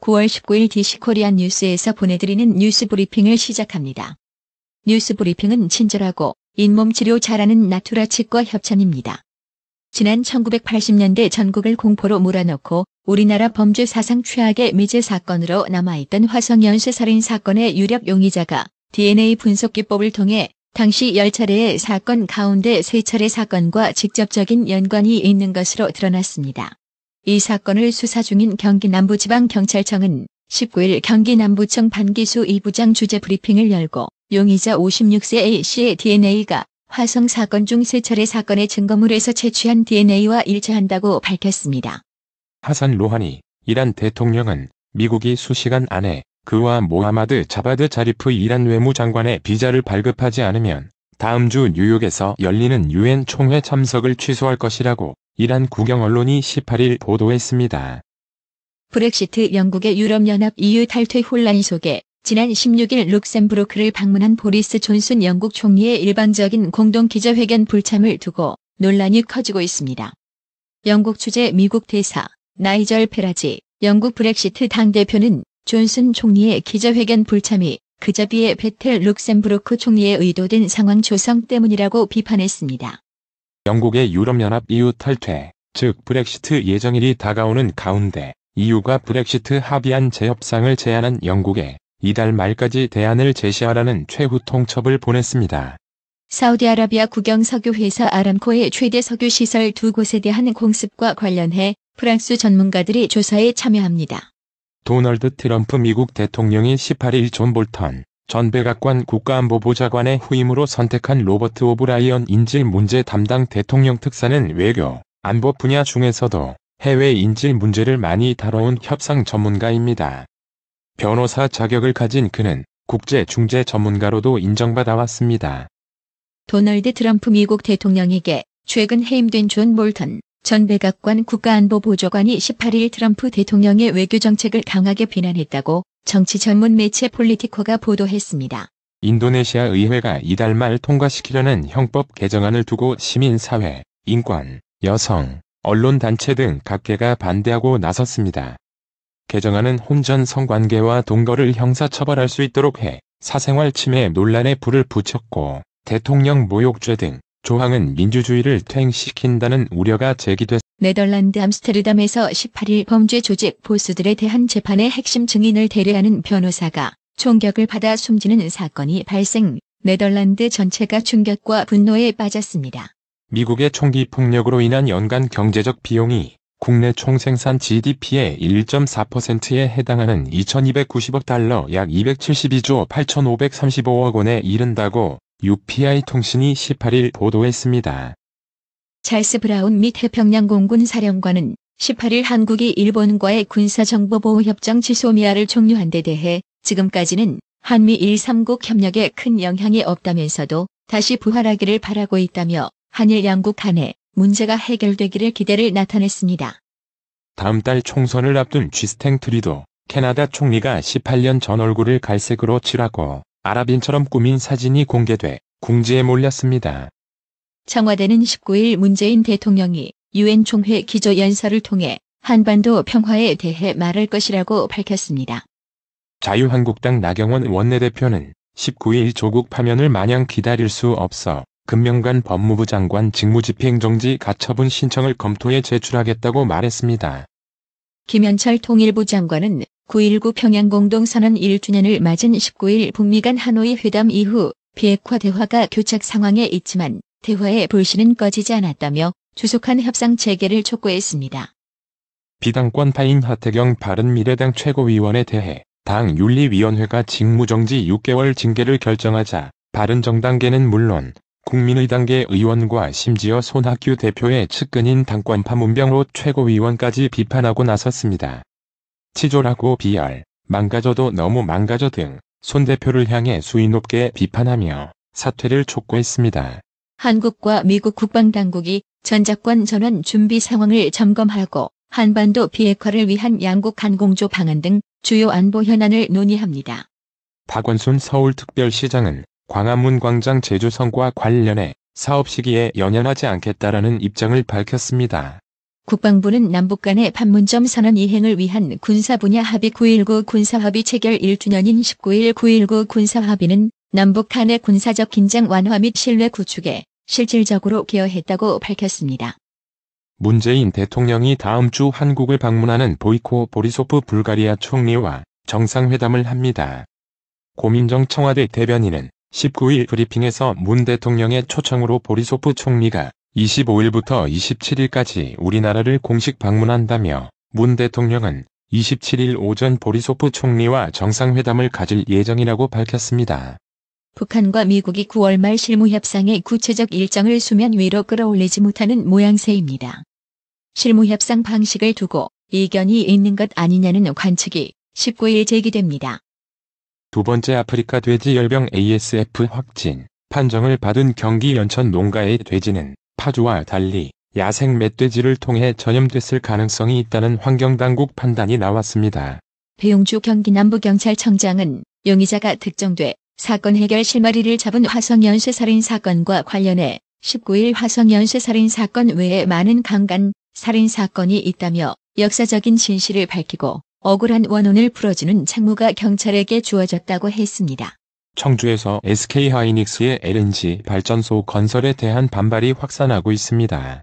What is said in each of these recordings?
9월 19일 DC코리안 뉴스에서 보내드리는 뉴스 브리핑을 시작합니다. 뉴스 브리핑은 친절하고 잇몸 치료 잘하는 나투라 치과 협찬입니다. 지난 1980년대 전국을 공포로 몰아넣고 우리나라 범죄 사상 최악의 미제 사건으로 남아있던 화성 연쇄 살인 사건의 유력 용의자가 DNA 분석 기법을 통해 당시 10차례의 사건 가운데 3차례 사건과 직접적인 연관이 있는 것으로 드러났습니다. 이 사건을 수사 중인 경기남부지방경찰청은 19일 경기남부청 반기수 2부장 주재 브리핑을 열고 용의자 56세 A씨의 DNA가 화성 사건 중 3차례 사건의 증거물에서 채취한 DNA와 일치한다고 밝혔습니다. 하산 로하니 이란 대통령은 미국이 수시간 안에 그와 모하마드 자바드 자리프 이란 외무장관의 비자를 발급하지 않으면 다음 주 뉴욕에서 열리는 유엔 총회 참석을 취소할 것이라고 이란 국영 언론이 18일 보도했습니다. 브렉시트 영국의 유럽연합 EU 탈퇴 혼란 속에 지난 16일 룩셈부르크를 방문한 보리스 존슨 영국 총리의 일방적인 공동 기자회견 불참을 두고 논란이 커지고 있습니다. 영국 주재 미국 대사 나이절 페라지 영국 브렉시트 당대표는 존슨 총리의 기자회견 불참이 그자비의 베텔 룩셈부르크 총리의 의도된 상황 조성 때문이라고 비판했습니다. 영국의 유럽연합 EU 탈퇴, 즉 브렉시트 예정일이 다가오는 가운데 EU가 브렉시트 합의안 재협상을 제안한 영국에 이달 말까지 대안을 제시하라는 최후 통첩을 보냈습니다. 사우디아라비아 국영 석유회사 아람코의 최대 석유시설 2곳에 대한 공습과 관련해 프랑스 전문가들이 조사에 참여합니다. 도널드 트럼프 미국 대통령이 18일 존 볼턴 전 백악관 국가안보보좌관의 후임으로 선택한 로버트 오브라이언 인질 문제 담당 대통령 특사는 외교, 안보 분야 중에서도 해외 인질 문제를 많이 다뤄온 협상 전문가입니다. 변호사 자격을 가진 그는 국제 중재 전문가로도 인정받아 왔습니다. 도널드 트럼프 미국 대통령에게 최근 해임된 존 볼턴 전 백악관 국가안보보좌관이 18일 트럼프 대통령의 외교정책을 강하게 비난했다고 정치 전문 매체 폴리티코가 보도했습니다. 인도네시아 의회가 이달 말 통과시키려는 형법 개정안을 두고 시민사회, 인권, 여성, 언론단체 등 각계가 반대하고 나섰습니다. 개정안은 혼전 성관계와 동거를 형사처벌할 수 있도록 해 사생활 침해 논란에 불을 붙였고 대통령 모욕죄 등 조항은 민주주의를 퇴행시킨다는 우려가 제기됐습니다. 네덜란드 암스테르담에서 18일 범죄 조직 보스들에 대한 재판의 핵심 증인을 대리하는 변호사가 총격을 받아 숨지는 사건이 발생, 네덜란드 전체가 충격과 분노에 빠졌습니다. 미국의 총기 폭력으로 인한 연간 경제적 비용이 국내 총생산 GDP의 1.4%에 해당하는 2,290억 달러 약 272조 8,535억 원에 이른다고 UPI 통신이 18일 보도했습니다. 찰스 브라운 미 태평양 공군 사령관은 18일 한국이 일본과의 군사정보보호협정 지소미아를 종료한 데 대해 지금까지는 한미 1-3국 협력에 큰 영향이 없다면서도 다시 부활하기를 바라고 있다며 한일 양국 간에 문제가 해결되기를 기대를 나타냈습니다. 다음 달 총선을 앞둔 쥐스탱 트리도 캐나다 총리가 18년 전 얼굴을 갈색으로 칠하고 아랍인처럼 꾸민 사진이 공개돼 궁지에 몰렸습니다. 청와대는 19일 문재인 대통령이 유엔 총회 기조연설을 통해 한반도 평화에 대해 말할 것이라고 밝혔습니다. 자유한국당 나경원 원내대표는 19일 조국 파면을 마냥 기다릴 수 없어 금명관 법무부 장관 직무집행정지 가처분 신청을 검토해 제출하겠다고 말했습니다. 김현철 통일부 장관은 9.19 평양공동선언 1주년을 맞은 19일 북미 간 하노이 회담 이후 비핵화 대화가 교착 상황에 있지만 대화의 불씨는 꺼지지 않았다며 주속한 협상 재개를 촉구했습니다. 비당권파인 하태경 바른미래당 최고위원에 대해 당 윤리위원회가 직무정지 6개월 징계를 결정하자 바른정당계는 물론 국민의당계 의원과 심지어 손학규 대표의 측근인 당권파 문병호 최고위원까지 비판하고 나섰습니다. 치졸하고 비열, 망가져도 너무 망가져 등 손 대표를 향해 수위 높게 비판하며 사퇴를 촉구했습니다. 한국과 미국 국방당국이 전작권 전원 준비 상황을 점검하고 한반도 비핵화를 위한 양국 간 공조 방안 등 주요 안보 현안을 논의합니다. 박원순 서울특별시장은 광화문 광장 재조성과 관련해 사업 시기에 연연하지 않겠다라는 입장을 밝혔습니다. 국방부는 남북 간의 판문점 선언 이행을 위한 군사 분야 합의 9.19 군사합의 체결 1주년인 19일 9.19 군사합의는 남북 간의 군사적 긴장 완화 및 신뢰 구축에 실질적으로 기여했다고 밝혔습니다. 문재인 대통령이 다음 주 한국을 방문하는 보이코 보리소프 불가리아 총리와 정상회담을 합니다. 고민정 청와대 대변인은 19일 브리핑에서 문 대통령의 초청으로 보리소프 총리가 25일부터 27일까지 우리나라를 공식 방문한다며 문 대통령은 27일 오전 보리소프 총리와 정상회담을 가질 예정이라고 밝혔습니다. 북한과 미국이 9월 말 실무협상의 구체적 일정을 수면 위로 끌어올리지 못하는 모양새입니다. 실무협상 방식을 두고 이견이 있는 것 아니냐는 관측이 19일 제기됩니다. 두 번째 아프리카 돼지 열병 ASF 확진 판정을 받은 경기 연천 농가의 돼지는 파주와 달리 야생 멧돼지를 통해 전염됐을 가능성이 있다는 환경당국 판단이 나왔습니다. 배용주 경기 남부경찰청장은 용의자가 특정돼 사건 해결 실마리를 잡은 화성연쇄 살인 사건과 관련해 19일 화성연쇄 살인 사건 외에 많은 강간 살인 사건이 있다며 역사적인 진실을 밝히고 억울한 원혼을 풀어주는 책무가 경찰에게 주어졌다고 했습니다. 청주에서 SK하이닉스의 LNG 발전소 건설에 대한 반발이 확산하고 있습니다.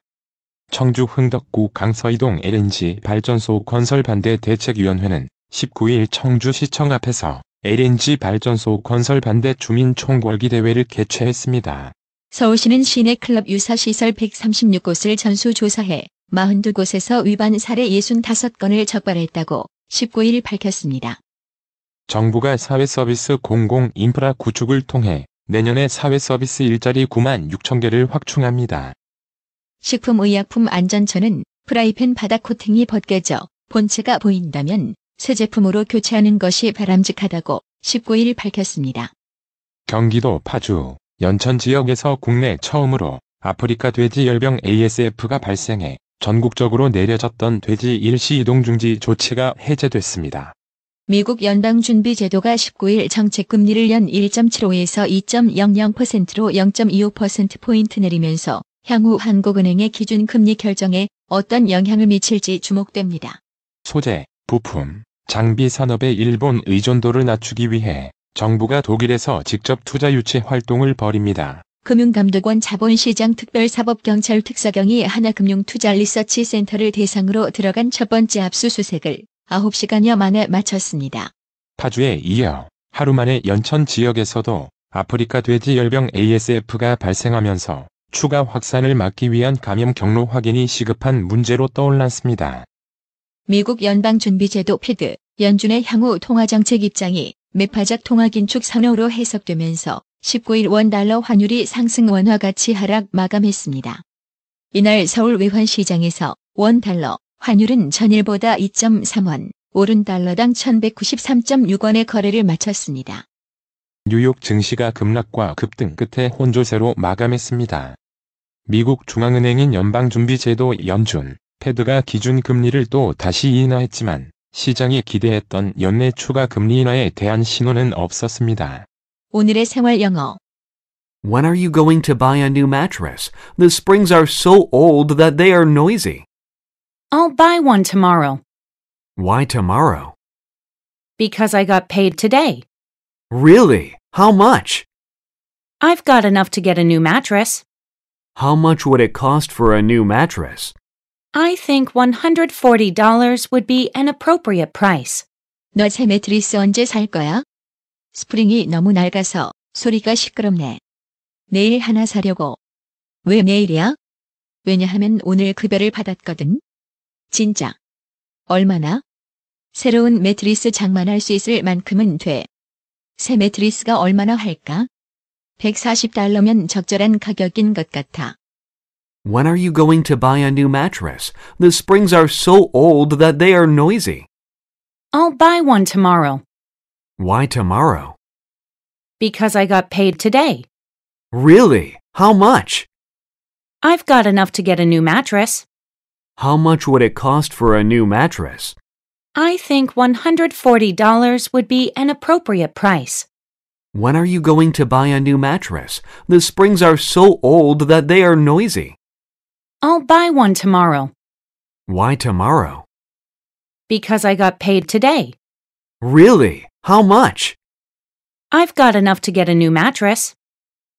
청주 흥덕구 강서이동 LNG 발전소 건설 반대 대책위원회는 19일 청주시청 앞에서 LNG 발전소 건설 반대 주민 총궐기 대회를 개최했습니다. 서울시는 시내 클럽 유사시설 136곳을 전수조사해 42곳에서 위반 사례 65건을 적발했다고 19일 밝혔습니다. 정부가 사회서비스 공공인프라 구축을 통해 내년에 사회서비스 일자리 9만 6천 개를 확충합니다. 식품의약품안전처는 프라이팬 바닥 코팅이 벗겨져 본체가 보인다면 새 제품으로 교체하는 것이 바람직하다고 19일 밝혔습니다. 경기도 파주, 연천 지역에서 국내 처음으로 아프리카 돼지 열병 ASF가 발생해 전국적으로 내려졌던 돼지 일시 이동 중지 조치가 해제됐습니다. 미국 연방준비제도가 19일 정책금리를 연 1.75에서 2.00%로 0.25%포인트 내리면서 향후 한국은행의 기준금리 결정에 어떤 영향을 미칠지 주목됩니다. 소재, 부품, 장비 산업의 일본 의존도를 낮추기 위해 정부가 독일에서 직접 투자 유치 활동을 벌입니다. 금융감독원 자본시장 특별사법경찰 특사경이 하나금융투자리서치센터를 대상으로 들어간 첫 번째 압수수색을 9시간여 만에 마쳤습니다. 파주에 이어 하루 만에 연천 지역에서도 아프리카 돼지 열병 ASF가 발생하면서 추가 확산을 막기 위한 감염 경로 확인이 시급한 문제로 떠올랐습니다. 미국 연방준비제도 피드, 연준의 향후 통화정책 입장이 매파적 통화긴축 선호로 해석되면서 19일 원달러 환율이 상승 원화 가치 하락 마감했습니다. 이날 서울 외환시장에서 원달러 환율은 전일보다 2.3원, 오른 달러당 1193.6원의 거래를 마쳤습니다. 뉴욕 증시가 급락과 급등 끝에 혼조세로 마감했습니다. 미국 중앙은행인 연방준비제도 연준, 패드가 기준금리를 또 다시 인하했지만 시장이 기대했던 연내 추가 금리 인하에 대한 신호는 없었습니다. 오늘의 생활 영어. When are you going to buy a new mattress? The springs are so old that they are noisy. I'll buy one tomorrow. Why tomorrow? Because I got paid today. Really? How much? I've got enough to get a new mattress. How much would it cost for a new mattress? I think $140 would be an appropriate price. 너 새 매트리스 언제 살 거야? 스프링이 너무 낡아서 소리가 시끄럽네. 내일 하나 사려고. 왜 내일이야? 왜냐하면 오늘 급여를 받았거든. 진짜. 얼마나? 새로운 매트리스 장만할 수 있을 만큼은 돼. 새 매트리스가 얼마나 할까? $140면 적절한 가격인 것 같아. When are you going to buy a new mattress? The springs are so old that they are noisy. I'll buy one tomorrow. Why tomorrow? Because I got paid today. Really? How much? I've got enough to get a new mattress. How much would it cost for a new mattress? I think $140 would be an appropriate price. When are you going to buy a new mattress? The springs are so old that they are noisy. I'll buy one tomorrow. Why tomorrow? Because I got paid today. Really? How much? I've got enough to get a new mattress.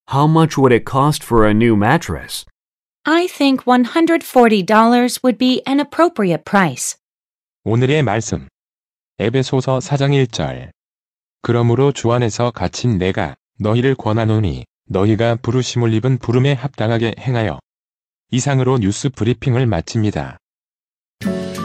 How much would it cost for a new mattress? I think $140 would be an appropriate price. 오늘의 말씀. 에베소서 4장 1절. 그러므로 주 안에서 갇힌 내가 너희를 권하노니 너희가 부르심을 입은 부름에 합당하게 행하여. 이상으로 뉴스 브리핑을 마칩니다.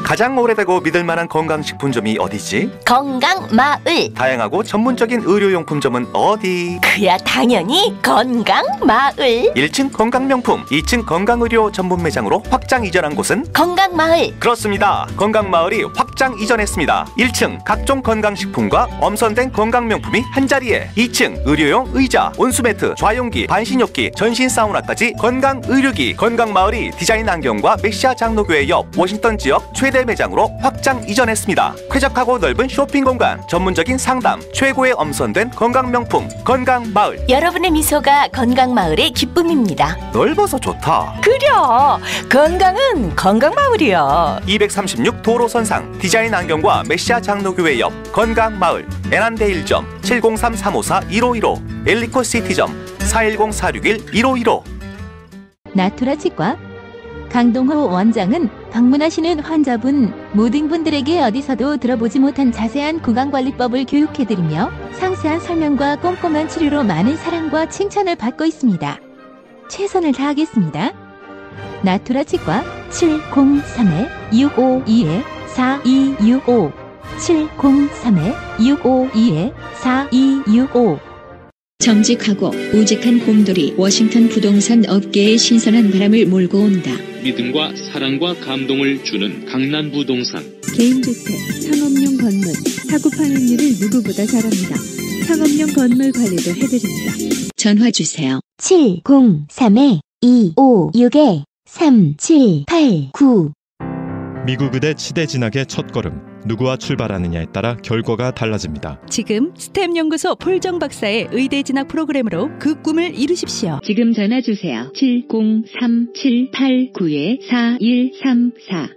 가장 오래되고 믿을만한 건강식품점이 어디지? 건강마을. 다양하고 전문적인 의료용품점은 어디? 그야 당연히 건강마을. 1층 건강명품, 2층 건강의료 전문 매장으로 확장 이전한 곳은? 건강마을. 그렇습니다. 건강마을이 확장 이전했습니다. 1층 각종 건강식품과 엄선된 건강명품이 한자리에, 2층 의료용 의자, 온수매트, 좌용기, 반신욕기, 전신 사우나까지 건강의료기. 건강마을이 디자인 안경과 메시아 장로교회 옆 워싱턴 지역 최대 매장으로 확장 이전했습니다. 쾌적하고 넓은 쇼핑 공간, 전문적인 상담, 최고의 엄선된 건강명품 건강마을. 여러분의 미소가 건강마을의 기쁨입니다. 넓어서 좋다. 그려 건강은 건강마을이야. 236 도로선상 디자인 안경과 메시아 장로교회 옆 건강마을. 애난데 1점 703-354-1515 엘리코 시티점 410-461-1515. 나투라 치과 강동호 원장은 방문하시는 환자분 모든 분들에게 어디서도 들어보지 못한 자세한 구강관리법을 교육해드리며 상세한 설명과 꼼꼼한 치료로 많은 사랑과 칭찬을 받고 있습니다. 최선을 다하겠습니다. 나투라 치과 703-652-4265 703-652-4265. 정직하고 우직한 곰돌이 워싱턴 부동산 업계에 신선한 바람을 몰고 온다. 믿음과 사랑과 감동을 주는 강남부동산. 개인주택, 상업용 건물, 사고 판매율을 누구보다 잘합니다. 상업용 건물 관리도 해드립니다. 전화 주세요. 703-256-3789. 미국 의대 치대 진학의 첫걸음. 누구와 출발하느냐에 따라 결과가 달라집니다. 지금 스템 연구소 폴정 박사의 의대 진학 프로그램으로 그 꿈을 이루십시오. 지금 전화 주세요. 703-789-4134